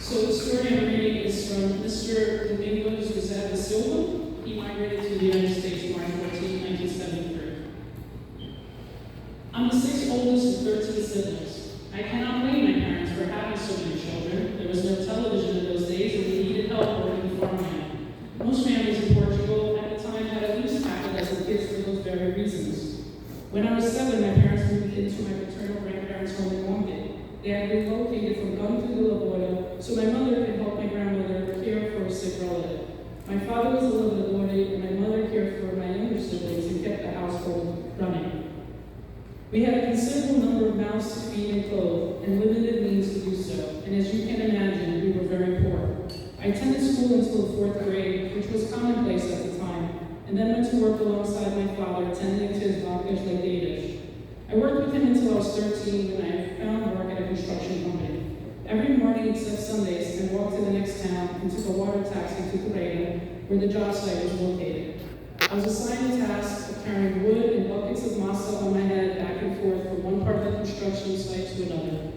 So the story I'm reading is from Mr. Domingos Rosado Silva. He migrated to the United States March 14, 1973. I'm the sixth oldest of 13 siblings. I cannot blame my parents for having so many children. There was no television in those days and we needed help working farmland. Most families in Portugal at the time had at least half a dozen kids for those very reasons. When I was 7, my parents moved into my paternal grandparents' home in Monte. They had relocated from Gun to Villa, so my mother could help my grandmother care for a sick relative. My father was a Livadore, and my mother cared for my younger siblings and kept the household running. We had a considerable number of mouths to feed and clothe, and limited means to do so, and as you can imagine, we were very poor. I attended school until the 4th grade, which was commonplace at the time, and then went to work alongside my father, attending to his Bangladesh like Danish. I worked with him until I was 13 when I found work at a construction company. Every morning except Sundays, I walked to the next town and took a water taxi to Correa, where the job site was located. I was assigned the task of carrying wood and buckets of masa on my head back and forth from one part of the construction site to another.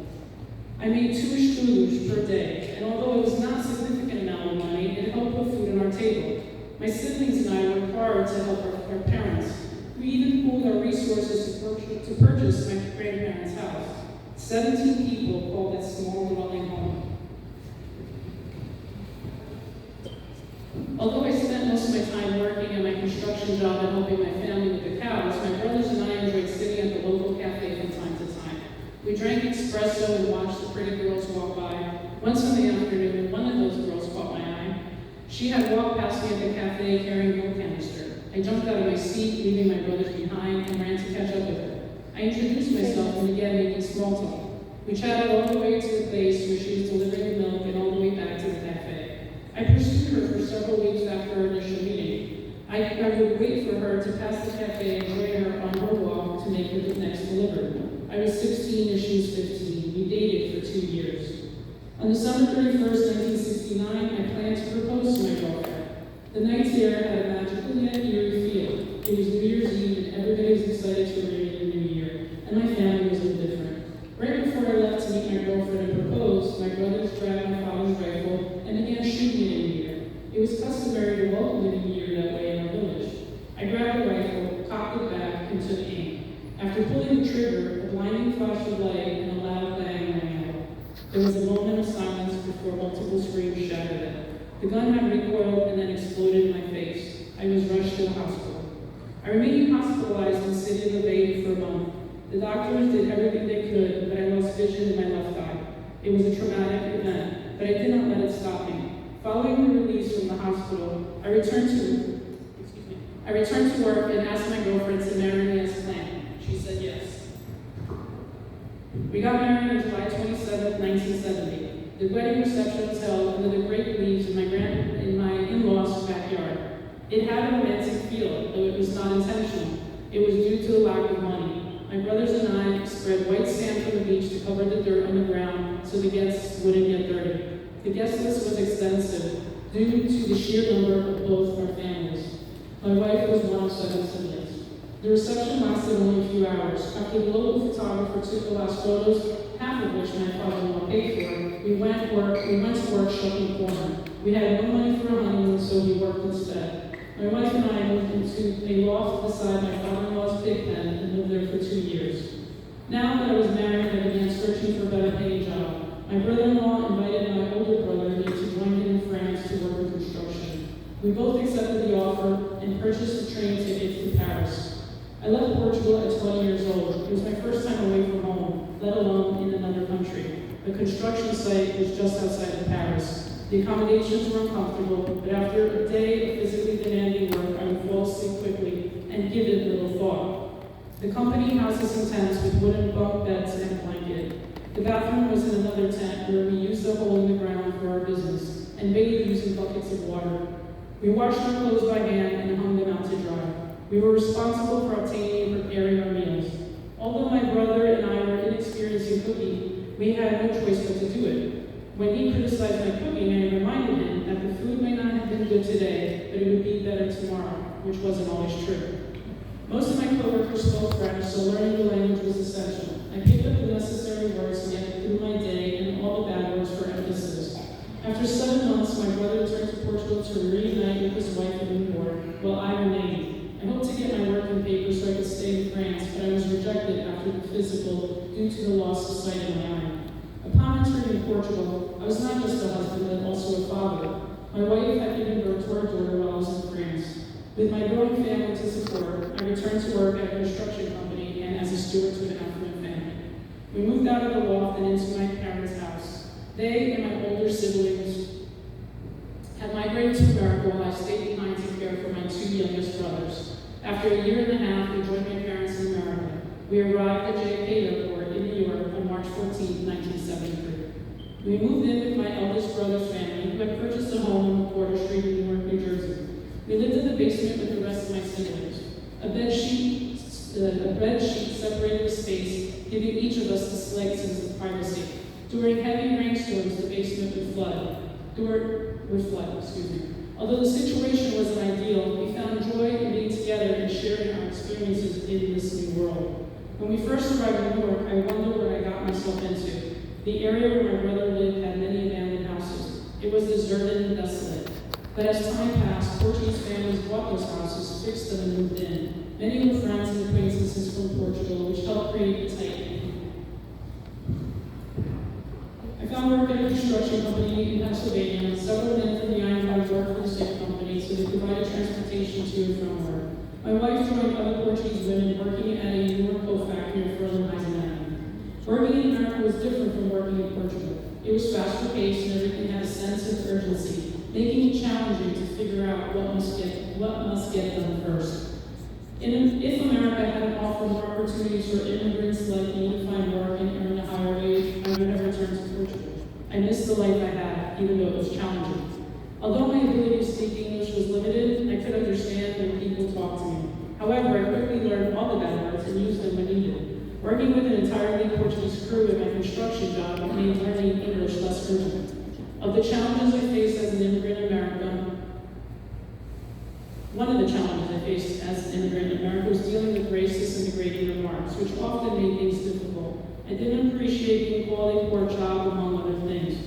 I made 2 strudels per day, and although it was not a significant amount of money, it helped put food on our table. My siblings and I worked hard to help our parents. We even pooled our resources to purchase my grandparents' house. 17 people called that small dwelling home. Although I spent most of my time working at my construction job and helping my family with the cows, my brothers and I enjoyed sitting at the local cafe from time to time. We drank espresso and watched the pretty girls walk by. One Sunday afternoon, one of those girls caught my eye. She had walked past me at the cafe carrying a milk canister. I jumped out of my seat, leaving my brothers behind, and ran to catch up with her. I introduced myself and began making small talk. We chatted all the way to the place where she was delivering the milk and all the way back to the cafe. I pursued her for several weeks after our initial meeting. I would wait for her to pass the cafe and join her on her walk to make her the next delivery. I was 16 and she was 15. We dated for 2 years. On December 31st, 1969, I planned to propose to my girlfriend. The night air had a magical yet eerie feel. It was New Year's Eve and everybody was excited to ring in the new year, and my family was indifferent. Right before I left to meet my girlfriend and propose, my brothers dragged my father's rifle and began shooting in the air. It was customary to welcome the new year that way in our village. I grabbed the rifle, cocked it back, and took aim. After pulling the trigger, a blinding flash of light and a loud bang rang out. There was a moment of silence before multiple screams shattered it. The gun had recoiled and then exploded in my face. I was rushed to the hospital. I remained hospitalized in the city of Lavade for a month. The doctors did everything they could, but I lost vision in my left eye. It was a traumatic event, but I did not let it stop me. Following the release from the hospital, I returned to work and asked my girlfriend to marry me as planned. She said yes. We got married on July 27, 1970. The wedding reception was held under the great leaves in my in-laws' backyard. It had a romantic feel, though it was not intentional. It was due to the lack of money. My brothers and I spread white sand from the beach to cover the dirt on the ground so the guests wouldn't get dirty. The guest list was extensive due to the sheer number of both our families. My wife was one of 7 siblings. The reception lasted only a few hours. After the local photographer took the last photos, half of which my father-in-law paid for, we went to work shopping corn. We had no money for a honeymoon, so we worked instead. My wife and I moved into a loft beside my father-in-law's pig pen and lived there for 2 years. Now that I was married, I began searching for a better paying job. My brother-in-law invited my older brother and me to join him in France to work in construction. We both accepted the offer and purchased a train ticket to Paris. I left Portugal at 20 years old. It was my first time away from home, let alone in another country. The construction site was just outside of Paris. The accommodations were uncomfortable, but after a day of physically demanding work, I would fall asleep quickly and give it little thought. The company houses some tents with wooden bunk beds and a blanket. The bathroom was in another tent where we used a hole in the ground for our business and bathed using buckets of water. We washed our clothes by hand and hung them out to dry. We were responsible for obtaining and preparing our meals. Although my brother and I were inexperienced in cooking, we had no choice but to do it. When he criticized my cooking, I reminded him that the food may not have been good today, but it would be better tomorrow, which wasn't always true. Most of my coworkers spoke French, so learning the language was essential. I picked up the necessary words to get through my day and all the bad words for emphasis. After 7 months, my brother returned to Portugal to reunite with his wife and newborn, while I remained. I hoped to get my working papers so I could stay in France, but I was rejected after the physical due to the loss of sight in my eye. Upon returning to Portugal, I was not just a husband, but also a father. My wife had given birth to our daughter while I was in France. With my growing family to support, I returned to work at a construction company and as a steward to an affluent family. We moved out of the loft and into my parents' house. They and my older siblings had migrated to America while I stayed behind to care for my 2 youngest brothers. After a year and a half, we joined my parents in America. We arrived at JFK Airport in New York on March 14, 1973. We moved in with my eldest brother's family, who had purchased a home on Porter Street in Newark, New Jersey. We lived in the basement with the rest of my siblings. A bed sheet separated the space, giving each of us a slight sense of privacy. During heavy rainstorms, the basement would flood. Although the situation wasn't ideal, we found joy in being together and sharing our experiences in this new world. When we first arrived in New York, I wondered what I got myself into. The area where my brother lived had many abandoned houses. It was deserted and desolate. But as time passed, Portuguese families bought those houses, fixed them, and moved in. Many were friends and acquaintances from Portugal, which helped create a tight knit. I found work at a construction company in Pennsylvania. Several men from the Iron worked for the same company, so they provided transportation to and from work. My wife joined other Portuguese women working at a New York coal factory in Fertilizer Avenue. Working in America was different from working in Portugal. It was faster paced and everything had a sense of urgency, making it challenging to figure out what must get done first. If America hadn't offered more opportunities for immigrants like me to find work and earn a higher wage, I would have returned to Portugal. I missed the life I had, even though it was challenging. Although my ability to speak English was limited, I could understand when people talked to me. However, I quickly learned all the bad words and used them when needed. Working with an entirely Portuguese crew in my construction job made learning English less urgent. Of the challenges I faced as an immigrant in America, one of the challenges I faced as an immigrant in America was dealing with racist and degrading remarks, which often made things difficult. I didn't appreciate being called a poor child, among other things.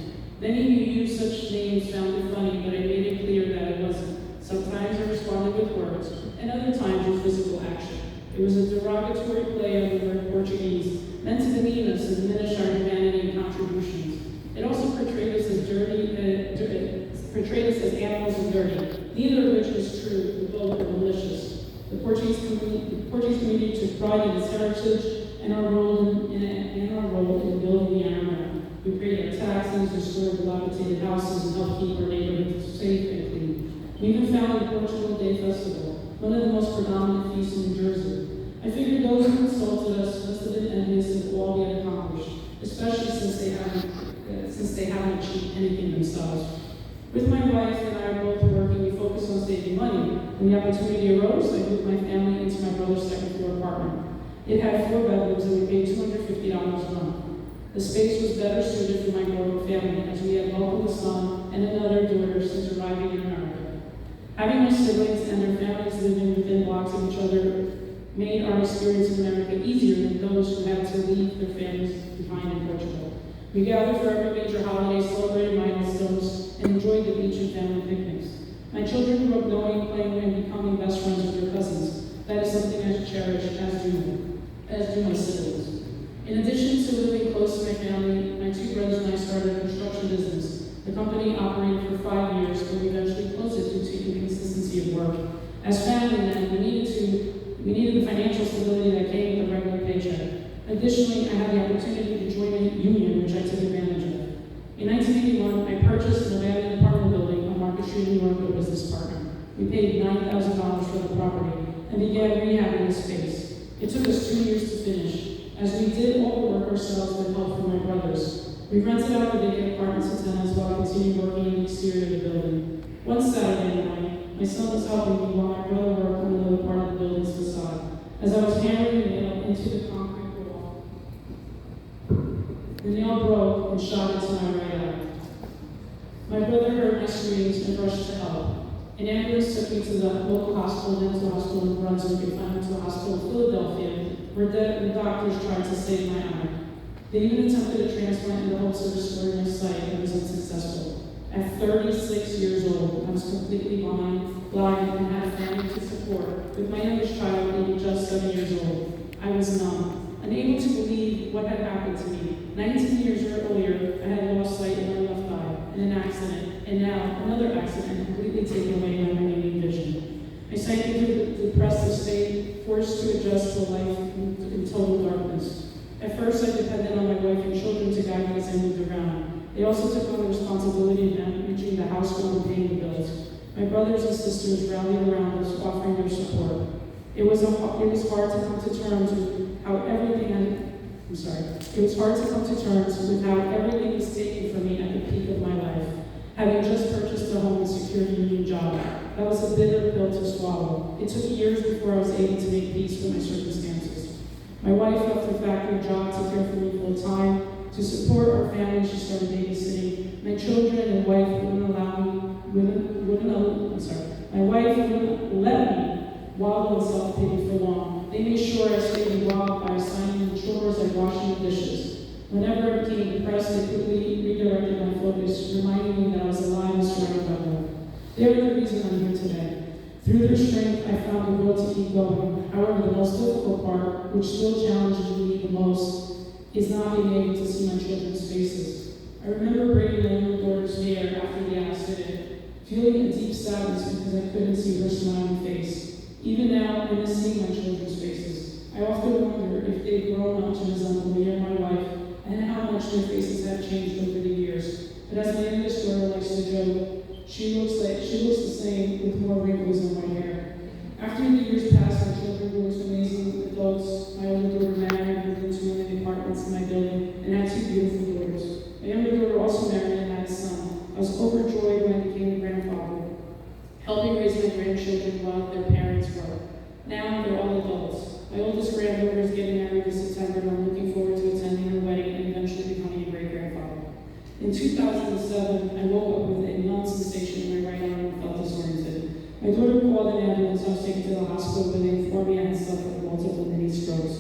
Many who used such names found it funny, but I made it clear that it wasn't. Sometimes I responded with words, and other times with physical action. It was a derogatory play on the word Portuguese, meant to demean us and diminish our humanity and contributions. It also portrayed us as animals and dirty, neither of which was true, but both were malicious. The Portuguese community took pride in its heritage and our role in building the Iron. We paid our taxes, restored dilapidated houses, and helped keep our neighborhoods safe and clean. We even founded Portugal Day Festival, one of the most predominant feasts in New Jersey. I figured those who insulted us must have been envious of all we had accomplished, especially since they haven't achieved anything themselves. With my wife and I both working, we focused on saving money. When the opportunity arose, I moved my family into my brother's second-floor apartment. It had 4 bedrooms and we paid $250 a month. The space was better suited for my growing family, as we had welcomed a son and another daughter since arriving in America. Having my siblings and their families living within blocks of each other made our experience in America easier than those who had to leave their families behind in Portugal. We gathered for every major holiday, celebrated milestones, and enjoyed the beach and family picnics. My children grew up knowing, playing, and becoming best friends with their cousins. That is something I cherish, as do my siblings. In addition to living close to my family, my 2 brothers and I started a construction business. The company operated for 5 years, but we eventually closed it due to inconsistency of work. As family men, we needed the financial stability that came with a regular paycheck. Additionally, I had the opportunity to join a union, which I took advantage of. In 1981, I purchased an abandoned apartment building on Market Street, New York, with a business partner. We paid $9,000 for the property and began rehabbing the space. It took us 2 years to finish, as we did all the work ourselves with help from my brothers. We rented out the vacant apartments to tenants while continuing working in the exterior of the building. One Saturday night, my son was helping me while my brother worked on another part of the building's facade. As I was hammering the nail into the concrete wall, the nail broke and shot into my right eye. My brother heard my screams and rushed to help. An ambulance took me to the local hospital, then to a hospital in Brunswick, and finally to a hospital in Philadelphia, where the doctors tried to save my eye. They even attempted a transplant in the hopes of restoring my sight, and was unsuccessful. At 36 years old, I was completely blind, and had a family to support, with my youngest child being just 7 years old. I was numb, unable to believe what had happened to me. 19 years earlier, I had lost sight in my left eye in an accident, and now another accident completely taken away my remaining vision. My sight became a depressive state, forced to adjust to life in total darkness. At first, I depended on my wife and children to guide me as I moved around. They also took on the responsibility of managing the household and paying the bills. My brothers and sisters rallied around us, offering their support. It was hard to come to terms with how everything was taken from me at the peak of my life. Having just purchased a home and secured a new job, that was a bitter pill to swallow. It took years before I was able to make peace with my circumstances. My wife left her factory job to care for me full time. To support our family, she started babysitting. My children and wife wouldn't let me wallow in self-pity for long. They made sure I stayed involved by assigning me chores like washing the dishes. Whenever I became depressed, they quickly redirected my focus, reminding me that I was alive and surrounded by love. They are the reason I'm here today. Through their strength, I found the will to keep going. However, the most difficult part, which still challenges me the most, is not being able to see my children's faces. I remember braiding my little daughter's hair after the accident, feeling a deep sadness because I couldn't see her smiling face. Even now, I miss seeing my children's faces. I often wonder if they've grown up to resemble me or my wife, and how much their faces have changed over the years. But as my youngest daughter likes to joke, she looks the same with more wrinkles in my hair. After the years passed, my children grew into amazing adults. My older daughter married, moved into one of the apartments in my building, and had 2 beautiful daughters. My younger daughter also married and had a son. I was overjoyed when I became a grandfather, helping raise my grandchildren while their parents work. Now they're all adults. My oldest granddaughter is getting married in September, and I'm looking forward to attending her wedding and eventually becoming a great-grandfather. In 2007, I woke up with a numbing sensation in my right arm and felt disoriented. My daughter called an ambulance. I was taken to the hospital, where they informed me I had suffered multiple mini strokes.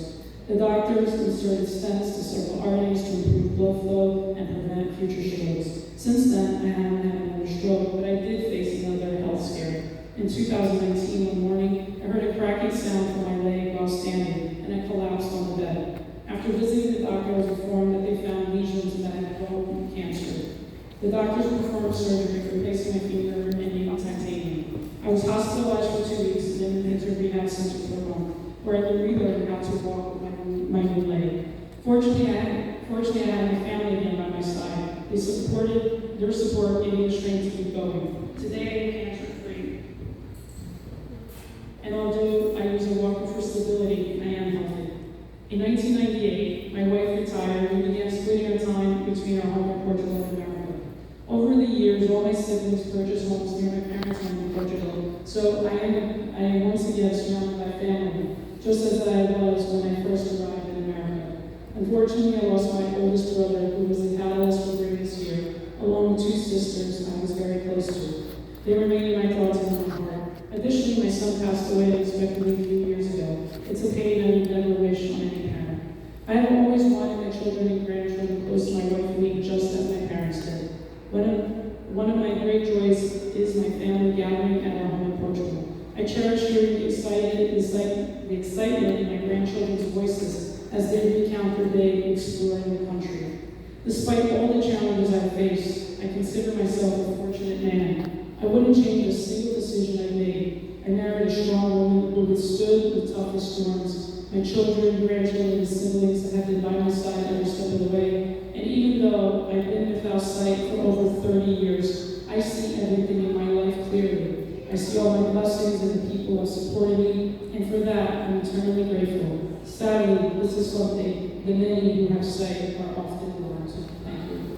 The doctors inserted stents to several arteries to improve blood flow and prevent future strokes. Since then, I haven't had another stroke, but I did face another health scare. In 2019, one morning, I heard a cracking sound from my leg while standing, and I collapsed on the bed. After visiting the doctor, I was informed that they found lesions and that I had bone cancer. The doctors performed surgery, replacing my femur and using titanium. I was hospitalized for 2 weeks and then entered rehab center for a month, where I relearned how to walk with my new leg. Fortunately, I had my family again by my side. Their support gave me the strength to keep going. Today, I am cancer-free. And although I use a walker for stability, I am healthy. In 1998, my wife retired and we began splitting our time between our home in Portugal and America. Over the years, all my siblings purchased homes near my parents' home in Portugal, so I am once again surrounded by family, just as I was when I first arrived in America. Unfortunately, I lost my oldest brother, who was the catalyst for bringing us here, along with 2 sisters I was very close to. They remain in my thoughts and in my heart. Additionally, my son passed away unexpectedly a few years ago. It's a pain I would never wish on any parent. I have always wanted my children and grandchildren close to my wife and me, just as my parents did. One of my great joys is my family gathering at our home in Portugal. I cherish hearing the excitement in my grandchildren's voices as they recount their day exploring the country. Despite all the challenges I face, I consider myself a fortunate man. I wouldn't change a single decision I've made. I married a strong woman who withstood the toughest storms. My children, grandchildren, and siblings have been by my side every step of the way. And even though I've been without sight for over 30 years, I see everything in my life clearly. I see all my blessings and the people who have supported me, and for that, I'm eternally grateful. Sadly, this is something the many who have sight are often blind to. Thank you.